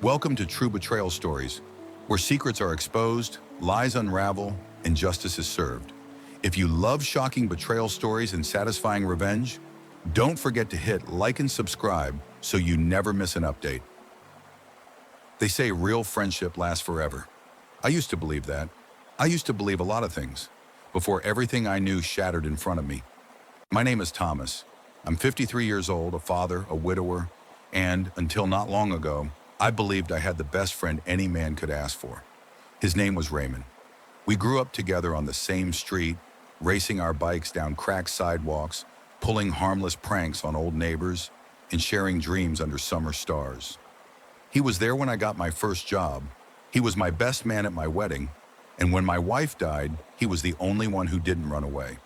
Welcome to True Betrayal Stories, where secrets are exposed, lies unravel, and justice is served. If you love shocking betrayal stories and satisfying revenge, don't forget to hit like and subscribe so you never miss an update. They say real friendship lasts forever. I used to believe that. I used to believe a lot of things before everything I knew shattered in front of me. My name is Thomas. I'm 53 years old, a father, a widower, and, until not long ago, I believed I had the best friend any man could ask for. His name was Raymond. We grew up together on the same street, racing our bikes down cracked sidewalks, pulling harmless pranks on old neighbors, and sharing dreams under summer stars. He was there when I got my first job. He was my best man at my wedding, and when my wife died, he was the only one who didn't run away.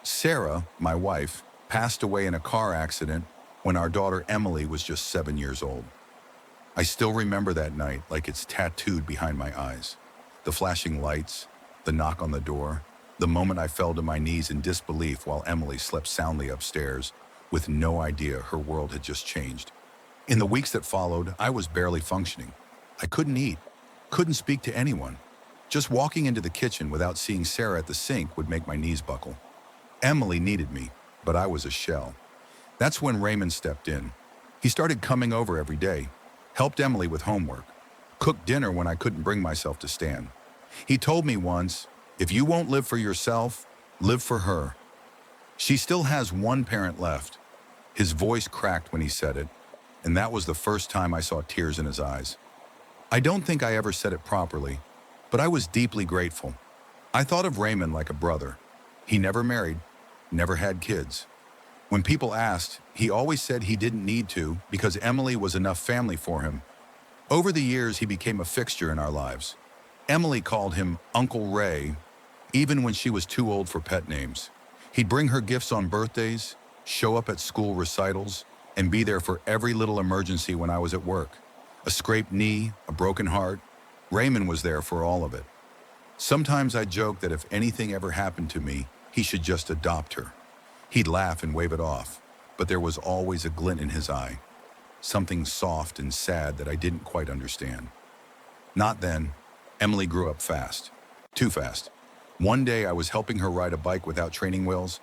Sarah, my wife, passed away in a car accident when our daughter Emily was just 7 years old. I still remember that night like it's tattooed behind my eyes. The flashing lights, the knock on the door, the moment I fell to my knees in disbelief while Emily slept soundly upstairs, with no idea her world had just changed. In the weeks that followed, I was barely functioning. I couldn't eat, couldn't speak to anyone. Just walking into the kitchen without seeing Sarah at the sink would make my knees buckle. Emily needed me, but I was a shell. That's when Raymond stepped in. He started coming over every day, helped Emily with homework, cooked dinner when I couldn't bring myself to stand. He told me once, "If you won't live for yourself, live for her." She still has one parent left. His voice cracked when he said it, and that was the first time I saw tears in his eyes. I don't think I ever said it properly, but I was deeply grateful. I thought of Raymond like a brother. He never married, never had kids. When people asked, he always said he didn't need to because Emily was enough family for him. Over the years, he became a fixture in our lives. Emily called him Uncle Ray, even when she was too old for pet names. He'd bring her gifts on birthdays, show up at school recitals, and be there for every little emergency when I was at work. A scraped knee, a broken heart, Raymond was there for all of it. Sometimes I joked that if anything ever happened to me, he should just adopt her. He'd laugh and wave it off, but there was always a glint in his eye, something soft and sad that I didn't quite understand. Not then. Emily grew up fast, too fast. One day I was helping her ride a bike without training wheels,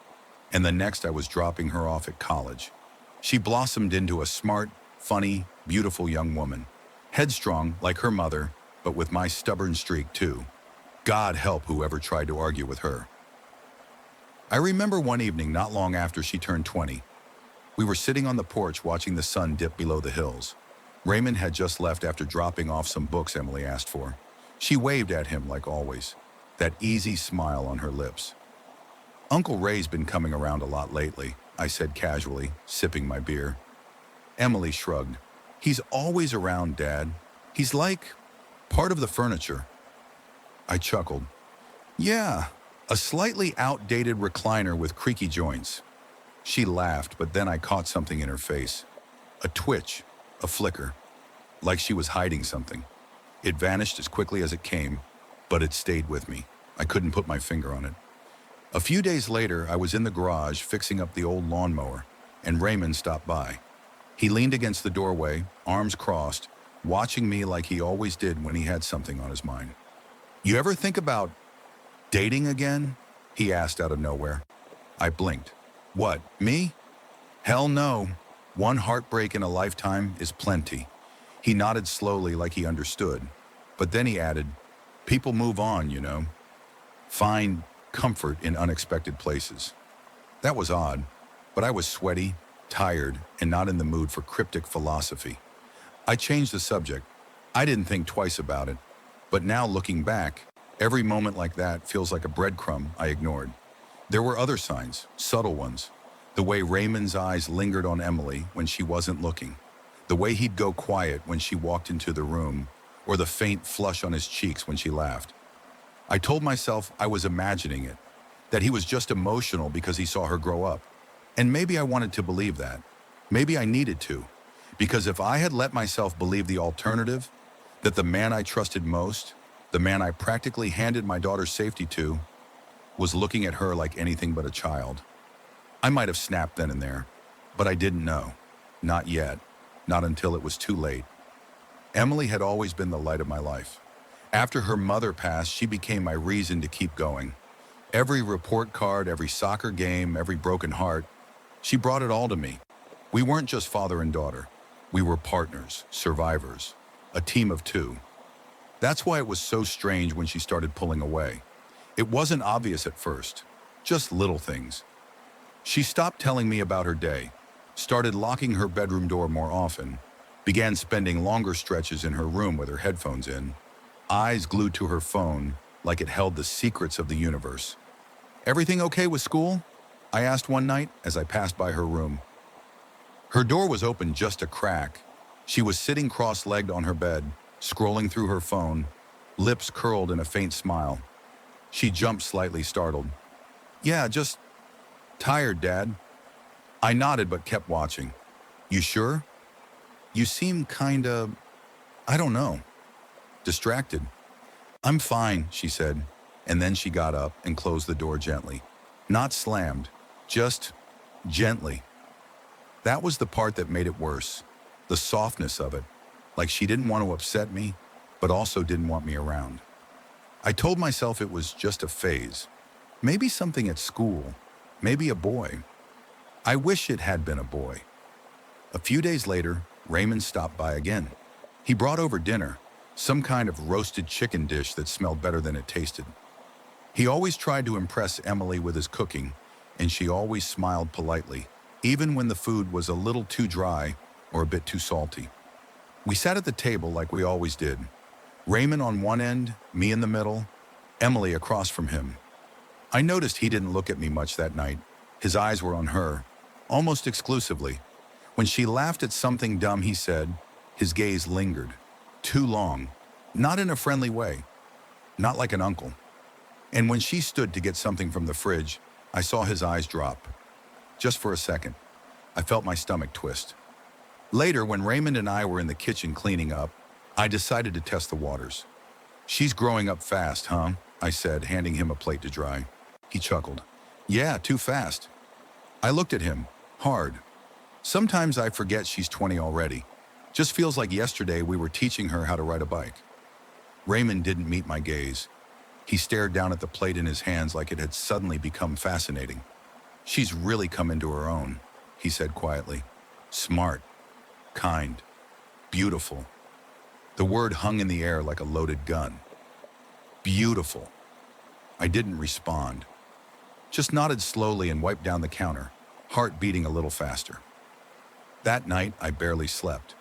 and the next I was dropping her off at college. She blossomed into a smart, funny, beautiful young woman, headstrong like her mother, but with my stubborn streak too. God help whoever tried to argue with her. I remember one evening not long after she turned 20. We were sitting on the porch watching the sun dip below the hills. Raymond had just left after dropping off some books Emily asked for. She waved at him like always, that easy smile on her lips. "Uncle Ray's been coming around a lot lately," I said casually, sipping my beer. Emily shrugged. "He's always around, Dad. He's like part of the furniture." I chuckled. "Yeah, a slightly outdated recliner with creaky joints." She laughed, but then I caught something in her face. A twitch, a flicker, like she was hiding something. It vanished as quickly as it came, but it stayed with me. I couldn't put my finger on it. A few days later, I was in the garage fixing up the old lawnmower, and Raymond stopped by. He leaned against the doorway, arms crossed, watching me like he always did when he had something on his mind. "You ever think about dating again?" he asked out of nowhere. I blinked. "What, me? Hell no. One heartbreak in a lifetime is plenty." He nodded slowly like he understood, but then he added, "People move on, you know. Find comfort in unexpected places." That was odd, but I was sweaty, tired, and not in the mood for cryptic philosophy. I changed the subject. I didn't think twice about it, but now looking back, every moment like that feels like a breadcrumb I ignored. There were other signs, subtle ones. The way Raymond's eyes lingered on Emily when she wasn't looking. The way he'd go quiet when she walked into the room, or the faint flush on his cheeks when she laughed. I told myself I was imagining it, that he was just emotional because he saw her grow up. And maybe I wanted to believe that. Maybe I needed to, because if I had let myself believe the alternative, that the man I trusted most, the man I practically handed my daughter's safety to, was looking at her like anything but a child, I might have snapped then and there, but I didn't know. Not yet. Not until it was too late. Emily had always been the light of my life. After her mother passed, she became my reason to keep going. Every report card, every soccer game, every broken heart, she brought it all to me. We weren't just father and daughter. We were partners, survivors, a team of two. That's why it was so strange when she started pulling away. It wasn't obvious at first, just little things. She stopped telling me about her day, started locking her bedroom door more often, began spending longer stretches in her room with her headphones in, eyes glued to her phone like it held the secrets of the universe. "Everything okay with school?" I asked one night as I passed by her room. Her door was open just a crack. She was sitting cross-legged on her bed, scrolling through her phone, lips curled in a faint smile. She jumped slightly startled. "Yeah, just tired, Dad." I nodded but kept watching. "You sure? You seem I don't know, distracted." "I'm fine," she said, and then she got up and closed the door gently. Not slammed, just gently. That was the part that made it worse, the softness of it, like she didn't want to upset me, but also didn't want me around. I told myself it was just a phase, maybe something at school, maybe a boy. I wish it had been a boy. A few days later, Raymond stopped by again. He brought over dinner, some kind of roasted chicken dish that smelled better than it tasted. He always tried to impress Emily with his cooking, and she always smiled politely, even when the food was a little too dry or a bit too salty. We sat at the table like we always did. Raymond on one end, me in the middle, Emily across from him. I noticed he didn't look at me much that night. His eyes were on her, almost exclusively. When she laughed at something dumb he said, his gaze lingered. Too long. Not in a friendly way. Not like an uncle. And when she stood to get something from the fridge, I saw his eyes drop. Just for a second. I felt my stomach twist. Later, when Raymond and I were in the kitchen cleaning up, I decided to test the waters. "She's growing up fast, huh?" I said, handing him a plate to dry. He chuckled. "Yeah, too fast." I looked at him, hard. Sometimes I forget she's 20 already. Just feels like yesterday we were teaching her how to ride a bike. Raymond didn't meet my gaze. He stared down at the plate in his hands like it had suddenly become fascinating. "She's really come into her own," he said quietly. "Smart, kind, beautiful." The word hung in the air like a loaded gun. Beautiful. I didn't respond. Just nodded slowly and wiped down the counter, heart beating a little faster. That night, I barely slept.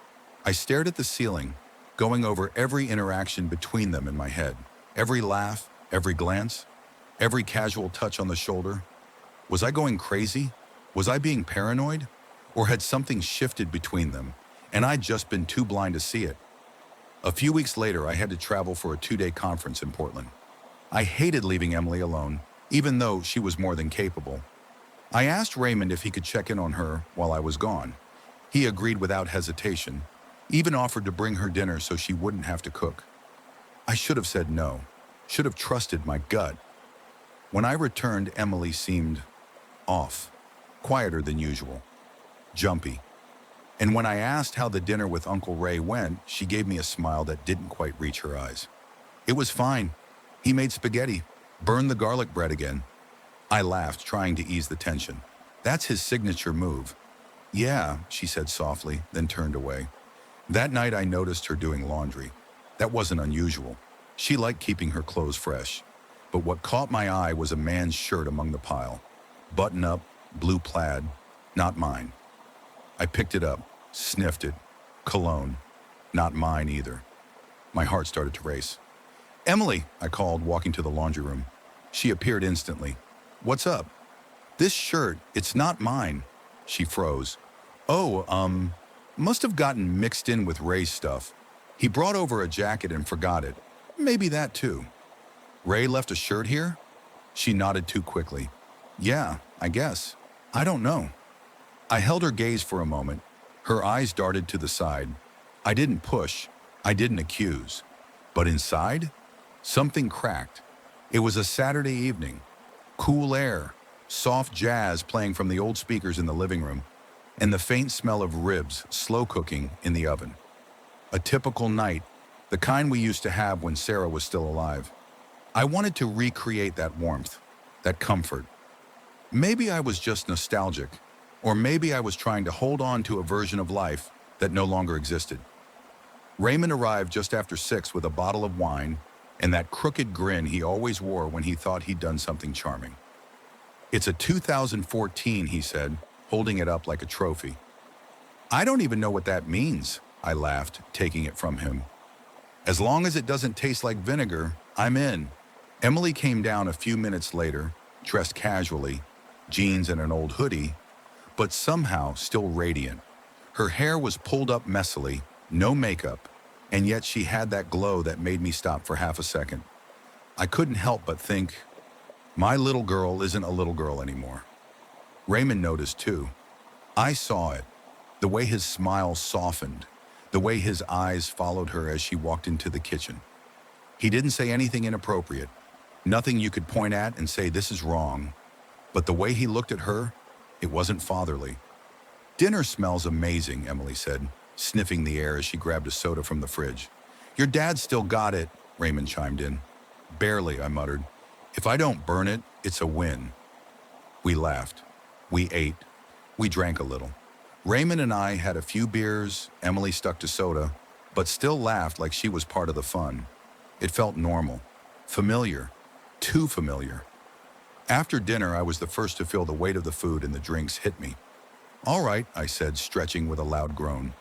I stared at the ceiling, going over every interaction between them in my head. Every laugh, every glance, every casual touch on the shoulder. Was I going crazy? Was I being paranoid? Or had something shifted between them, and I'd just been too blind to see it? A few weeks later, I had to travel for a 2-day conference in Portland. I hated leaving Emily alone, even though she was more than capable. I asked Raymond if he could check in on her while I was gone. He agreed without hesitation, even offered to bring her dinner so she wouldn't have to cook. I should have said no, should have trusted my gut. When I returned, Emily seemed off, quieter than usual, jumpy. And when I asked how the dinner with Uncle Ray went, she gave me a smile that didn't quite reach her eyes. "It was fine. He made spaghetti, burned the garlic bread again." I laughed, trying to ease the tension. "That's his signature move." "Yeah," she said softly, then turned away. That night I noticed her doing laundry. That wasn't unusual. She liked keeping her clothes fresh. But what caught my eye was a man's shirt among the pile. Button up, blue plaid, not mine. I picked it up, sniffed it. Cologne. Not mine either. My heart started to race. "Emily," I called, walking to the laundry room. She appeared instantly. "What's up?" "This shirt, it's not mine." She froze. "Oh, must have gotten mixed in with Ray's stuff. He brought over a jacket and forgot it. Maybe that too." "Ray left a shirt here?" She nodded too quickly. "Yeah, I guess. I don't know." I held her gaze for a moment. Her eyes darted to the side. I didn't push. I didn't accuse. But inside, something cracked. It was a Saturday evening. Cool air, soft jazz playing from the old speakers in the living room, and the faint smell of ribs slow cooking in the oven. A typical night, the kind we used to have when Sarah was still alive. I wanted to recreate that warmth, that comfort. Maybe I was just nostalgic, or maybe I was trying to hold on to a version of life that no longer existed. Raymond arrived just after 6 with a bottle of wine and that crooked grin he always wore when he thought he'd done something charming. "It's a 2014, he said, holding it up like a trophy. "I don't even know what that means," I laughed, taking it from him. "As long as it doesn't taste like vinegar, I'm in." Emily came down a few minutes later, dressed casually, jeans and an old hoodie, but somehow still radiant. Her hair was pulled up messily, no makeup, and yet she had that glow that made me stop for half a second. I couldn't help but think, my little girl isn't a little girl anymore. Raymond noticed too. I saw it, the way his smile softened, the way his eyes followed her as she walked into the kitchen. He didn't say anything inappropriate, nothing you could point at and say this is wrong, but the way he looked at her, it wasn't fatherly. "Dinner smells amazing," Emily said, sniffing the air as she grabbed a soda from the fridge. "Your dad still got it," Raymond chimed in. "Barely," I muttered. "If I don't burn it, it's a win." We laughed. We ate. We drank a little. Raymond and I had a few beers, Emily stuck to soda, but still laughed like she was part of the fun. It felt normal, familiar, too familiar. After dinner, I was the first to feel the weight of the food and the drinks hit me. "All right," I said, stretching with a loud groan.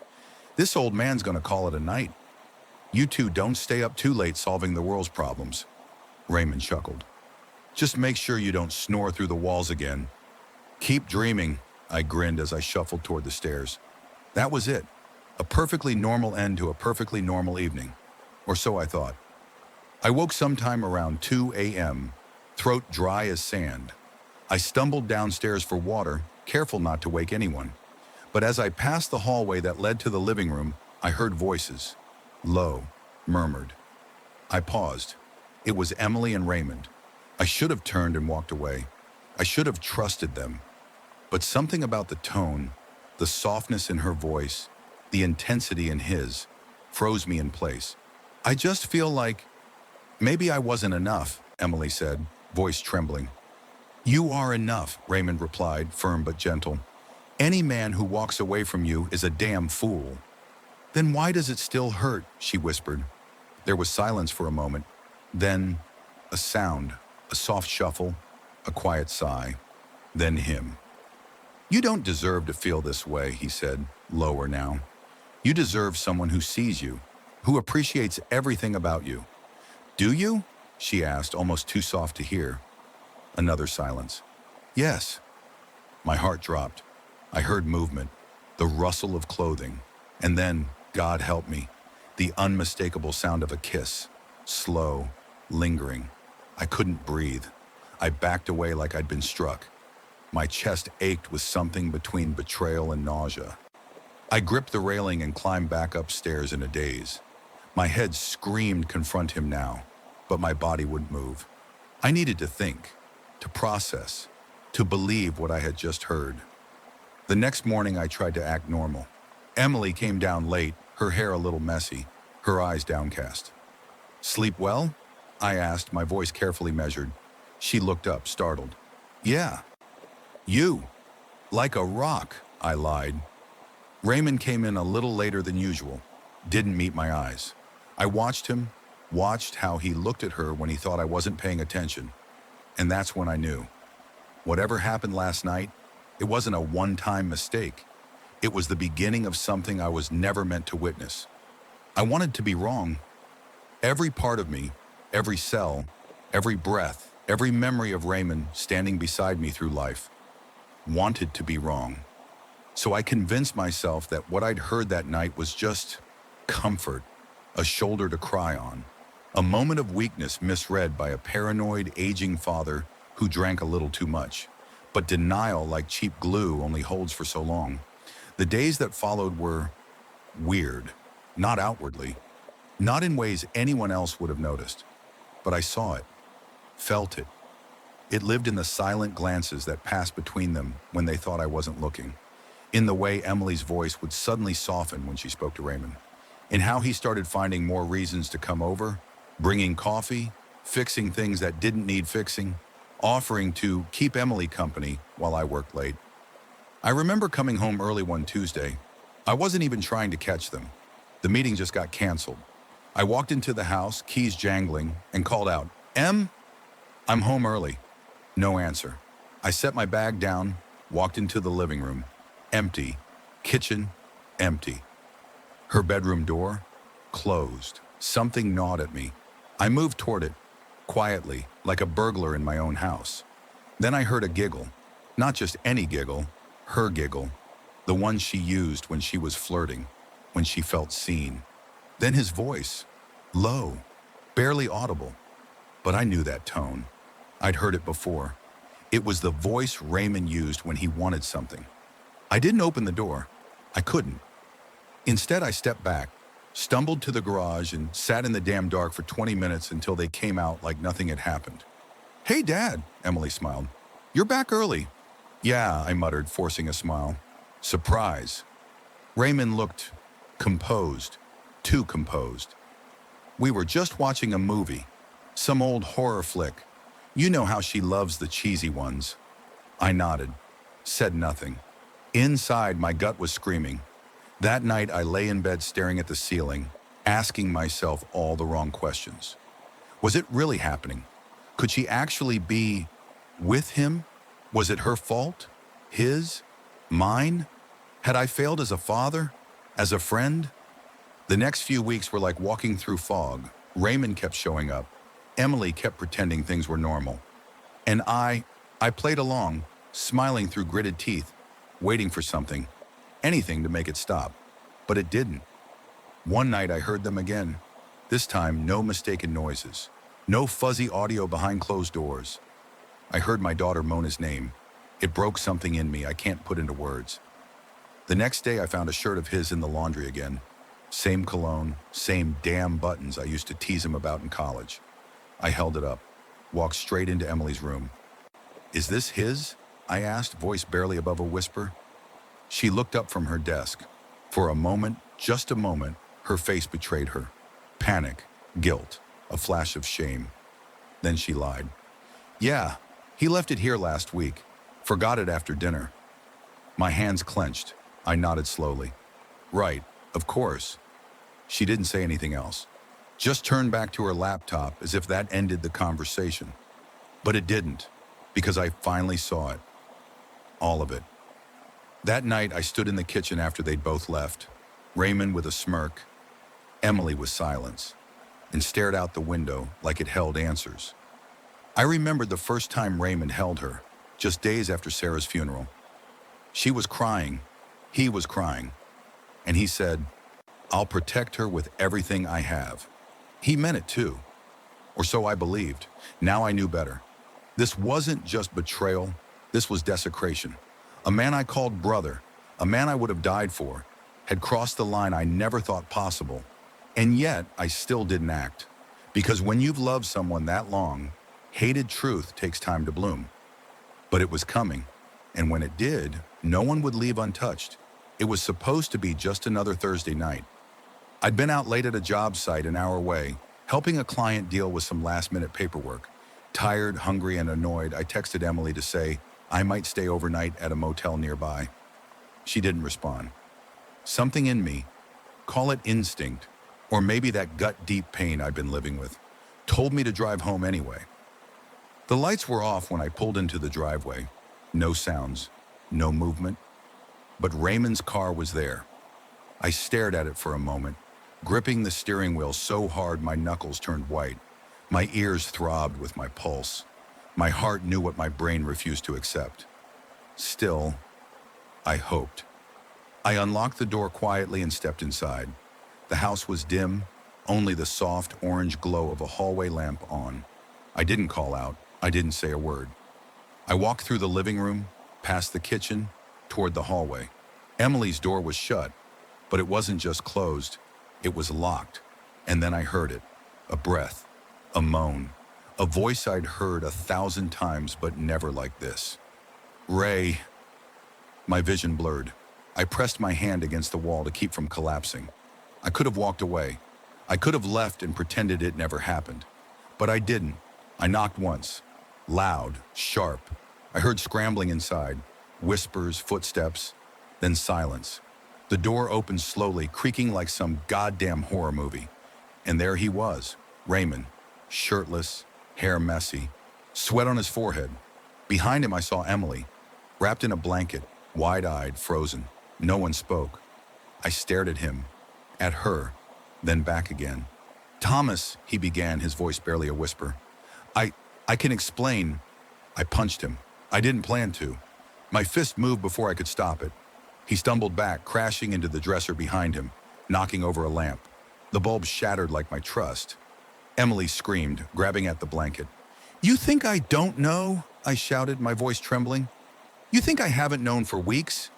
"This old man's gonna call it a night. You two don't stay up too late solving the world's problems." Raymond chuckled. "Just make sure you don't snore through the walls again." "Keep dreaming," I grinned as I shuffled toward the stairs. That was it. A perfectly normal end to a perfectly normal evening. Or so I thought. I woke sometime around 2 a.m., throat dry as sand. I stumbled downstairs for water, careful not to wake anyone. But as I passed the hallway that led to the living room, I heard voices. Low, murmured. I paused. It was Emily and Raymond. I should have turned and walked away. I should have trusted them. But something about the tone, the softness in her voice, the intensity in his, froze me in place. "I just feel like maybe I wasn't enough," Emily said, voice trembling. "You are enough," Raymond replied, firm but gentle. "Any man who walks away from you is a damn fool." "Then why does it still hurt?" she whispered. There was silence for a moment. Then a sound, a soft shuffle, a quiet sigh. Then him. "You don't deserve to feel this way," he said, lower now. "You deserve someone who sees you, who appreciates everything about you." "Do you?" she asked, almost too soft to hear. Another silence. "Yes." My heart dropped. I heard movement, the rustle of clothing, and then, God help me, the unmistakable sound of a kiss, slow, lingering. I couldn't breathe. I backed away like I'd been struck. My chest ached with something between betrayal and nausea. I gripped the railing and climbed back upstairs in a daze. My head screamed confront him now, but my body wouldn't move. I needed to think, to process, to believe what I had just heard. The next morning I tried to act normal. Emily came down late, her hair a little messy, her eyes downcast. "Sleep well?" I asked, my voice carefully measured. She looked up, startled. "Yeah." "You? Like a rock," I lied. Raymond came in a little later than usual, didn't meet my eyes. I watched him, watched how he looked at her when he thought I wasn't paying attention. And that's when I knew. Whatever happened last night, it wasn't a one-time mistake. It was the beginning of something I was never meant to witness. I wanted to be wrong. Every part of me, every cell, every breath, every memory of Raymond standing beside me through life, wanted to be wrong. So I convinced myself that what I'd heard that night was just comfort, a shoulder to cry on, a moment of weakness misread by a paranoid, aging father who drank a little too much. But denial, like cheap glue, only holds for so long. The days that followed were weird, not outwardly, not in ways anyone else would have noticed. But I saw it, felt it. It lived in the silent glances that passed between them when they thought I wasn't looking, in the way Emily's voice would suddenly soften when she spoke to Raymond, in how he started finding more reasons to come over, bringing coffee, fixing things that didn't need fixing, offering to keep Emily company while I worked late. I remember coming home early one Tuesday. I wasn't even trying to catch them. The meeting just got canceled. I walked into the house, keys jangling, and called out, "Em, I'm home early." No answer. I set my bag down, walked into the living room. Empty. Kitchen, empty. Her bedroom door, closed. Something gnawed at me. I moved toward it, quietly, like a burglar in my own house. Then I heard a giggle. Not just any giggle, her giggle. The one she used when she was flirting, when she felt seen. Then his voice, low, barely audible. But I knew that tone. I'd heard it before. It was the voice Raymond used when he wanted something. I didn't open the door. I couldn't. Instead, I stepped back, stumbled to the garage, and sat in the damn dark for 20 minutes until they came out like nothing had happened. "Hey, Dad," Emily smiled. "You're back early." "Yeah," I muttered, forcing a smile. "Surprise." Raymond looked composed, too composed. "We were just watching a movie, some old horror flick. You know how she loves the cheesy ones." I nodded, said nothing. Inside, my gut was screaming. That night, I lay in bed staring at the ceiling, asking myself all the wrong questions. Was it really happening? Could she actually be with him? Was it her fault? His? Mine? Had I failed as a father? As a friend? The next few weeks were like walking through fog. Raymond kept showing up. Emily kept pretending things were normal. And I played along, smiling through gritted teeth, waiting for something, anything to make it stop. But it didn't. One night I heard them again. This time, no mistaken noises. No fuzzy audio behind closed doors. I heard my daughter moan his name. It broke something in me I can't put into words. The next day I found a shirt of his in the laundry again. Same cologne, same damn buttons I used to tease him about in college. I held it up, walked straight into Emily's room. "Is this his?" I asked, voice barely above a whisper. She looked up from her desk. For a moment, just a moment, her face betrayed her. Panic, guilt, a flash of shame. Then she lied. "Yeah, he left it here last week. Forgot it after dinner." My hands clenched. I nodded slowly. "Right, of course." She didn't say anything else. Just turned back to her laptop as if that ended the conversation. But it didn't, because I finally saw it. All of it. That night, I stood in the kitchen after they'd both left. Raymond with a smirk, Emily with silence, and stared out the window like it held answers. I remembered the first time Raymond held her, just days after Sarah's funeral. She was crying, he was crying, and he said, "I'll protect her with everything I have." He meant it too, or so I believed. Now I knew better. This wasn't just betrayal, this was desecration. A man I called brother, a man I would have died for, had crossed the line I never thought possible. And yet, I still didn't act. Because when you've loved someone that long, hated truth takes time to bloom. But it was coming, and when it did, no one would leave untouched. It was supposed to be just another Thursday night. I'd been out late at a job site an hour away, helping a client deal with some last-minute paperwork. Tired, hungry, and annoyed, I texted Emily to say I might stay overnight at a motel nearby. She didn't respond. Something in me, call it instinct, or maybe that gut-deep pain I'd been living with, told me to drive home anyway. The lights were off when I pulled into the driveway. No sounds, no movement. But Raymond's car was there. I stared at it for a moment, gripping the steering wheel so hard my knuckles turned white. My ears throbbed with my pulse. My heart knew what my brain refused to accept. Still, I hoped. I unlocked the door quietly and stepped inside. The house was dim, only the soft orange glow of a hallway lamp on. I didn't call out. I didn't say a word. I walked through the living room, past the kitchen, toward the hallway. Emily's door was shut, but it wasn't just closed. It was locked. And then I heard it. A breath, a moan, a voice I'd heard 1,000 times, but never like this. "Ray." My vision blurred. I pressed my hand against the wall to keep from collapsing. I could have walked away. I could have left and pretended it never happened. But I didn't. I knocked once. Loud, sharp. I heard scrambling inside, whispers, footsteps, then silence. The door opened slowly, creaking like some goddamn horror movie. And there he was, Raymond, shirtless, hair messy, sweat on his forehead. Behind him I saw Emily, wrapped in a blanket, wide-eyed, frozen. No one spoke. I stared at him, at her, then back again. "Thomas," he began, his voice barely a whisper. I can explain." I punched him. I didn't plan to. My fist moved before I could stop it. He stumbled back, crashing into the dresser behind him, knocking over a lamp. The bulb shattered like my trust. Emily screamed, grabbing at the blanket. "You think I don't know?" I shouted, my voice trembling. "You think I haven't known for weeks?"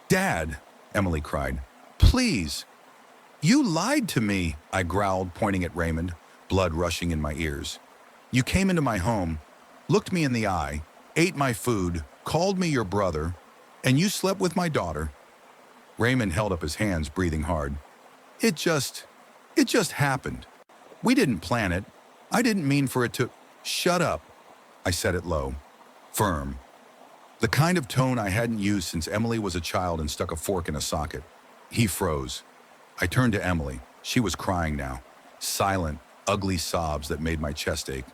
"Dad," Emily cried, "please." "You lied to me," I growled, pointing at Raymond, blood rushing in my ears. "You came into my home, looked me in the eye, ate my food, called me your brother, and you slept with my daughter." Raymond held up his hands, breathing hard. It just happened. We didn't plan it. I didn't mean for it to..." "Shut up," I said it low, firm. The kind of tone I hadn't used since Emily was a child and stuck a fork in a socket. He froze. I turned to Emily. She was crying now. Silent, ugly sobs that made my chest ache.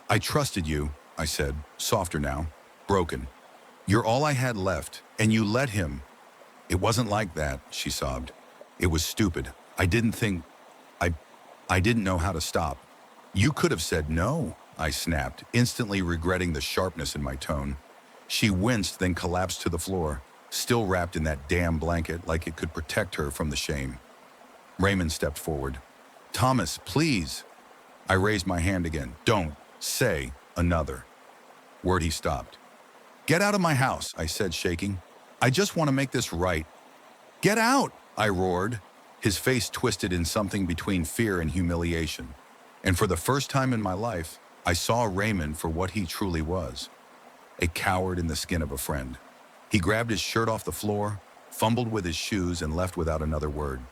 "I trusted you," I said, softer now, broken. "You're all I had left, and you let him." "It wasn't like that," she sobbed. "It was stupid. I didn't think... I didn't know how to stop." "You could have said no," I snapped, instantly regretting the sharpness in my tone. She winced, then collapsed to the floor, still wrapped in that damn blanket like it could protect her from the shame. Raymond stepped forward. "Thomas, please." I raised my hand again. "Don't say another word." He stopped. "Get out of my house," I said, shaking. "I just want to make this right." "Get out," I roared, his face twisted in something between fear and humiliation. And for the first time in my life, I saw Raymond for what he truly was. A coward in the skin of a friend. He grabbed his shirt off the floor, fumbled with his shoes, and left without another word.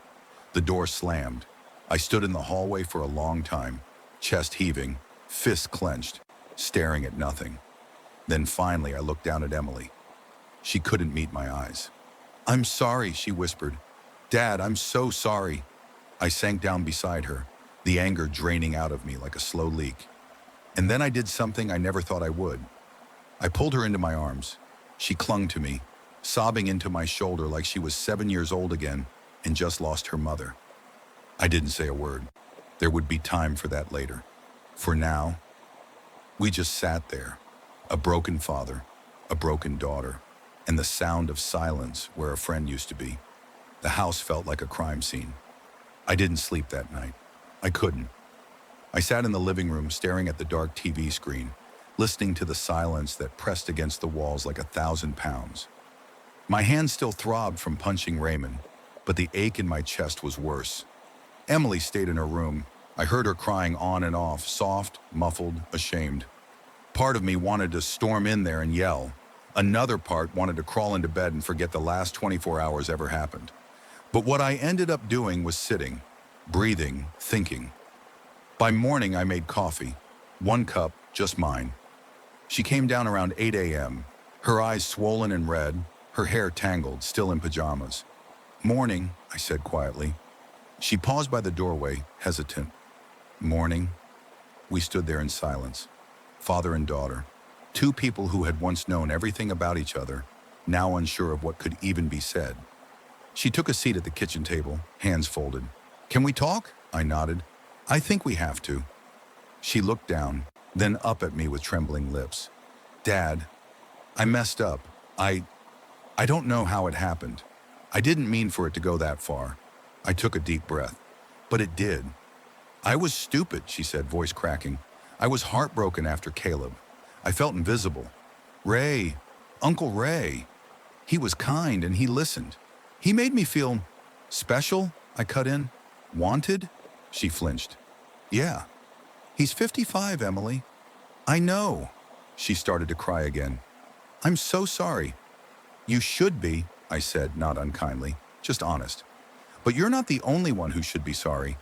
The door slammed. I stood in the hallway for a long time, chest heaving, fists clenched, staring at nothing. Then finally I looked down at Emily. She couldn't meet my eyes. "I'm sorry," she whispered. "Dad, I'm so sorry." I sank down beside her, the anger draining out of me like a slow leak. And then I did something I never thought I would. I pulled her into my arms. She clung to me, sobbing into my shoulder like she was 7 years old again and just lost her mother. I didn't say a word. There would be time for that later. For now, we just sat there, a broken father, a broken daughter, and the sound of silence where a friend used to be. The house felt like a crime scene. I didn't sleep that night. I couldn't. I sat in the living room staring at the dark TV screen, listening to the silence that pressed against the walls like 1,000 pounds. My hand still throbbed from punching Raymond, but the ache in my chest was worse. Emily stayed in her room. I heard her crying on and off, soft, muffled, ashamed. Part of me wanted to storm in there and yell. Another part wanted to crawl into bed and forget the last 24 hours ever happened. But what I ended up doing was sitting, breathing, thinking. By morning, I made coffee. 1 cup, just mine. She came down around 8 a.m., her eyes swollen and red, her hair tangled, still in pajamas. "Morning," I said quietly. She paused by the doorway, hesitant. "Morning." We stood there in silence, father and daughter, 2 people who had once known everything about each other, now unsure of what could even be said. She took a seat at the kitchen table, hands folded. "Can we talk?" I nodded. "I think we have to." She looked down, then up at me with trembling lips. "Dad, I messed up. I don't know how it happened. I didn't mean for it to go that far." I took a deep breath. "But it did." "I was stupid," she said, voice cracking. "I was heartbroken after Caleb. I felt invisible. Ray, Uncle Ray, he was kind and he listened. He made me feel special," I cut in. "Wanted?" She flinched. "Yeah. He's 55, Emily." "I know." She started to cry again. "I'm so sorry." "You should be," I said, not unkindly, just honest. But you're not the only one who should be sorry.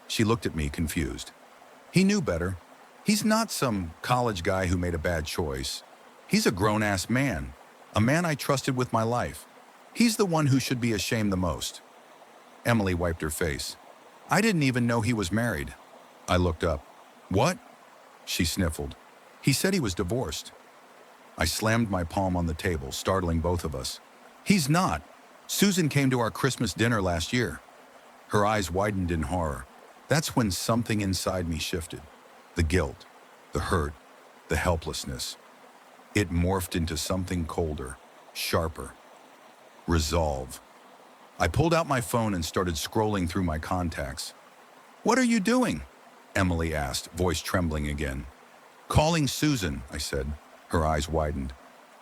She looked at me, confused. He knew better. He's not some college guy who made a bad choice. He's a grown-ass man, a man I trusted with my life. He's the one who should be ashamed the most. Emily wiped her face. I didn't even know he was married. I looked up. What? She sniffled. He said he was divorced. I slammed my palm on the table, startling both of us. He's not. Susan came to our Christmas dinner last year. Her eyes widened in horror. That's when something inside me shifted. The guilt, the hurt, the helplessness. It morphed into something colder, sharper. Resolve. I pulled out my phone and started scrolling through my contacts. What are you doing? Emily asked, voice trembling again. Calling Susan, I said. Her eyes widened.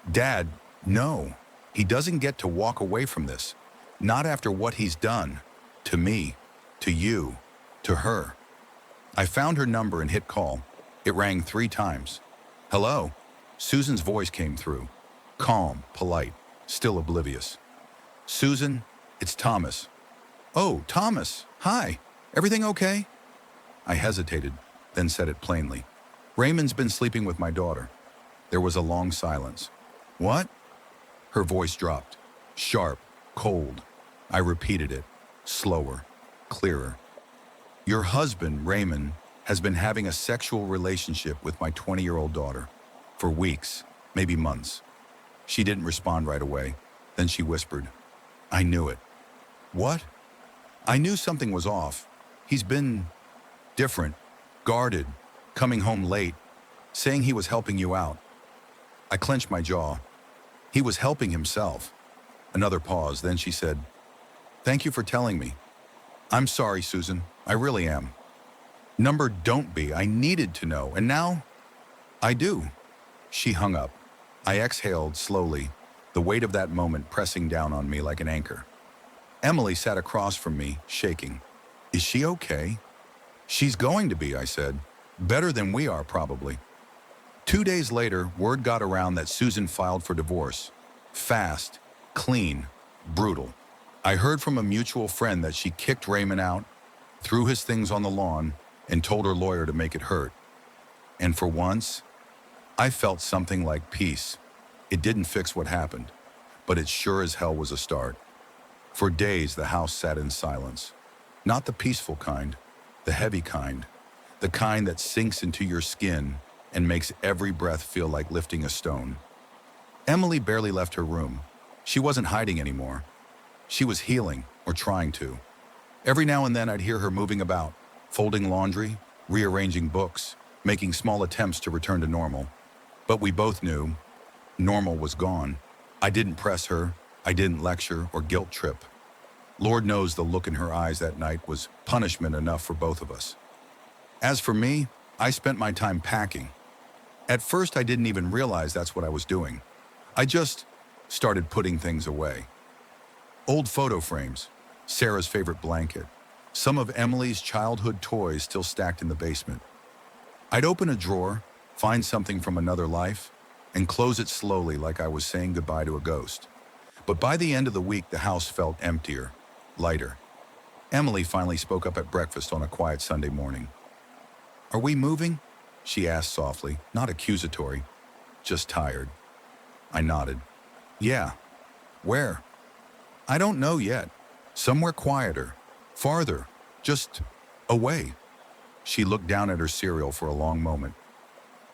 Dad, no. He doesn't get to walk away from this. Not after what he's done. To me, to you, to her. I found her number and hit call. It rang 3 times. Hello? Susan's voice came through. Calm, polite, still oblivious. Susan, it's Thomas. Oh, Thomas, hi. Everything okay? I hesitated, then said it plainly. Raymond's been sleeping with my daughter. There was a long silence. What? Her voice dropped. Sharp, cold. I repeated it, slower, clearer. Your husband, Raymond, has been having a sexual relationship with my 20-year-old daughter. For weeks, maybe months. She didn't respond right away. Then she whispered, I knew it. What? I knew something was off. He's been different, guarded, coming home late, saying he was helping you out. I clenched my jaw. He was helping himself. Another pause, then she said, Thank you for telling me. I'm sorry, Susan. I really am. Number don't be. I needed to know, and now I do. She hung up. I exhaled slowly, the weight of that moment pressing down on me like an anchor. Emily sat across from me, shaking. Is she okay? She's going to be, I said. Better than we are, probably. 2 days later, word got around that Susan filed for divorce. Fast, clean, brutal. I heard from a mutual friend that she kicked Raymond out, threw his things on the lawn, and told her lawyer to make it hurt. And for once, I felt something like peace. It didn't fix what happened, but it sure as hell was a start. For days, the house sat in silence. Not the peaceful kind, the heavy kind, the kind that sinks into your skin and makes every breath feel like lifting a stone. Emily barely left her room. She wasn't hiding anymore. She was healing, or trying to. Every now and then I'd hear her moving about, folding laundry, rearranging books, making small attempts to return to normal. But we both knew normal was gone. I didn't press her, I didn't lecture or guilt trip. Lord knows the look in her eyes that night was punishment enough for both of us. As for me, I spent my time packing. At first, I didn't even realize that's what I was doing. I just started putting things away. Old photo frames, Sarah's favorite blanket, some of Emily's childhood toys still stacked in the basement. I'd open a drawer, find something from another life, and close it slowly like I was saying goodbye to a ghost. But by the end of the week, the house felt emptier, lighter. Emily finally spoke up at breakfast on a quiet Sunday morning. Are we moving? She asked softly, not accusatory, just tired. I nodded. Yeah. Where? I don't know yet. Somewhere quieter, farther, just away. She looked down at her cereal for a long moment.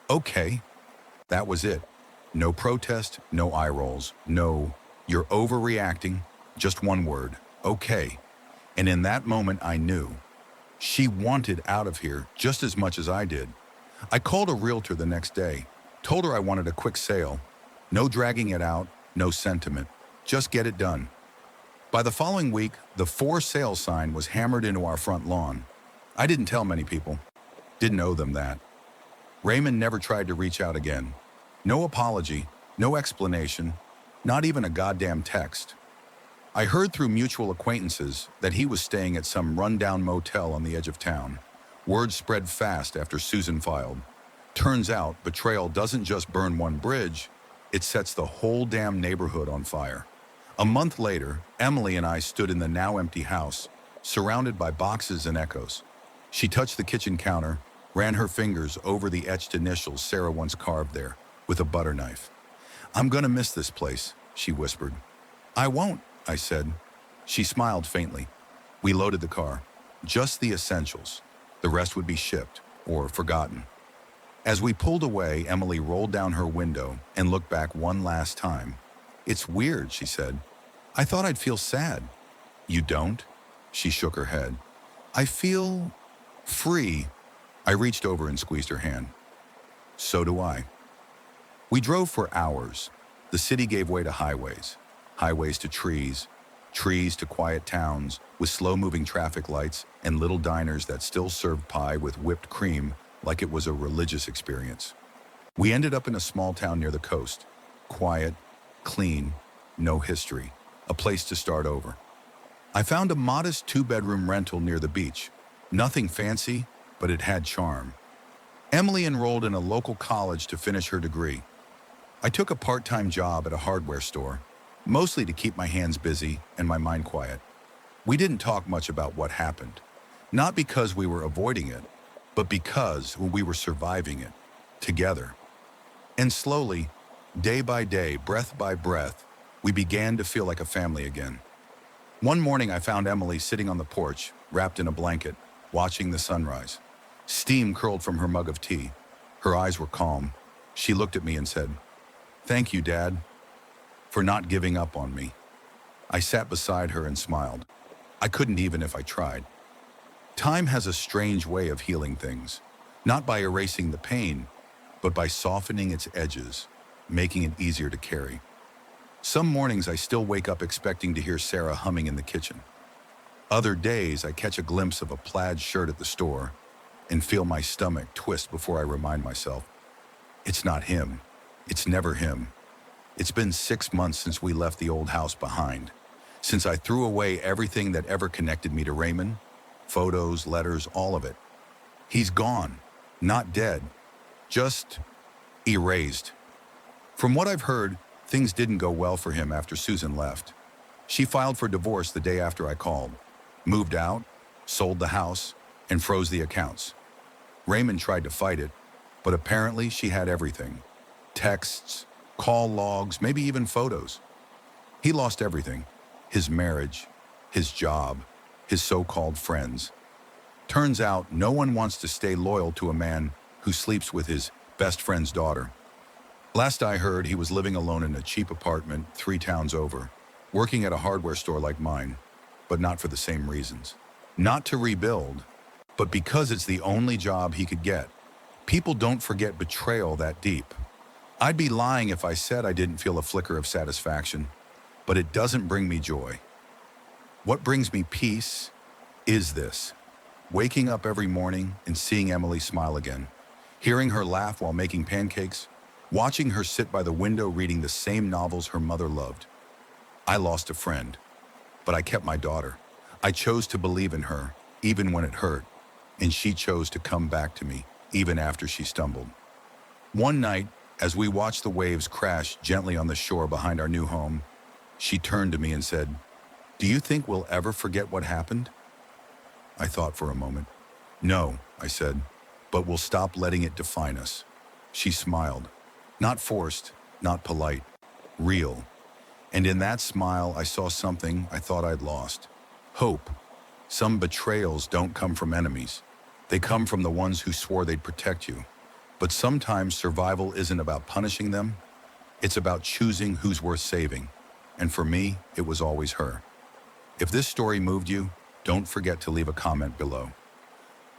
Okay. That was it. No protest, no eye rolls, no, you're overreacting, just one word, okay. And in that moment I knew. She wanted out of here just as much as I did. I called a realtor the next day, told her I wanted a quick sale. No dragging it out, no sentiment, just get it done. By the following week, the for sale sign was hammered into our front lawn. I didn't tell many people, didn't owe them that. Raymond never tried to reach out again. No apology, no explanation, not even a goddamn text. I heard through mutual acquaintances that he was staying at some rundown motel on the edge of town. Word spread fast after Susan filed. Turns out, betrayal doesn't just burn one bridge, it sets the whole damn neighborhood on fire. A month later, Emily and I stood in the now empty house, surrounded by boxes and echoes. She touched the kitchen counter, ran her fingers over the etched initials Sarah once carved there, with a butter knife. "I'm gonna miss this place," she whispered. "I won't," I said. She smiled faintly. We loaded the car. Just the essentials. The rest would be shipped, or forgotten. As we pulled away, Emily rolled down her window and looked back one last time. "It's weird," she said. "I thought I'd feel sad." "You don't?" She shook her head. "I feel free." I reached over and squeezed her hand. "So do I." We drove for hours. The city gave way to highways, highways to trees, trees to quiet towns with slow-moving traffic lights and little diners that still served pie with whipped cream like it was a religious experience. We ended up in a small town near the coast. Quiet, clean, no history. A place to start over. I found a modest two-bedroom rental near the beach. Nothing fancy, but it had charm. Emily enrolled in a local college to finish her degree. I took a part-time job at a hardware store, mostly to keep my hands busy and my mind quiet. We didn't talk much about what happened, not because we were avoiding it, but because we were surviving it, together. And slowly, day by day, breath by breath, we began to feel like a family again. One morning I found Emily sitting on the porch, wrapped in a blanket, watching the sunrise. Steam curled from her mug of tea. Her eyes were calm. She looked at me and said, "Thank you, Dad, for not giving up on me." I sat beside her and smiled. I couldn't even if I tried. Time has a strange way of healing things, not by erasing the pain, but by softening its edges, making it easier to carry. Some mornings I still wake up expecting to hear Sarah humming in the kitchen. Other days I catch a glimpse of a plaid shirt at the store and feel my stomach twist before I remind myself, it's not him. It's never him. It's been 6 months since we left the old house behind, since I threw away everything that ever connected me to Raymond, photos, letters, all of it. He's gone, not dead, just erased. From what I've heard, things didn't go well for him after Susan left. She filed for divorce the day after I called, moved out, sold the house, and froze the accounts. Raymond tried to fight it, but apparently she had everything. Texts, call logs, maybe even photos. He lost everything. His marriage, his job, his so-called friends. Turns out no one wants to stay loyal to a man who sleeps with his best friend's daughter. Last I heard, he was living alone in a cheap apartment 3 towns over, working at a hardware store like mine, but not for the same reasons. Not to rebuild, but because it's the only job he could get. People don't forget betrayal that deep. I'd be lying if I said I didn't feel a flicker of satisfaction, but it doesn't bring me joy. What brings me peace is this: waking up every morning and seeing Emily smile again, hearing her laugh while making pancakes, watching her sit by the window reading the same novels her mother loved. I lost a friend, but I kept my daughter. I chose to believe in her, even when it hurt, and she chose to come back to me, even after she stumbled. One night, as we watched the waves crash gently on the shore behind our new home, she turned to me and said, "Do you think we'll ever forget what happened?" I thought for a moment. "No," I said, "but we'll stop letting it define us." She smiled. Not forced, not polite, real. And in that smile, I saw something I thought I'd lost. Hope. Some betrayals don't come from enemies. They come from the ones who swore they'd protect you. But sometimes survival isn't about punishing them. It's about choosing who's worth saving. And for me, it was always her. If this story moved you, don't forget to leave a comment below.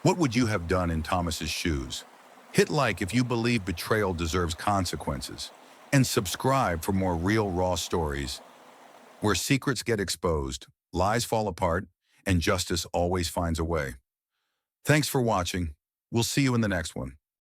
What would you have done in Thomas's shoes? Hit like if you believe betrayal deserves consequences. And subscribe for more real, raw stories where secrets get exposed, lies fall apart, and justice always finds a way. Thanks for watching. We'll see you in the next one.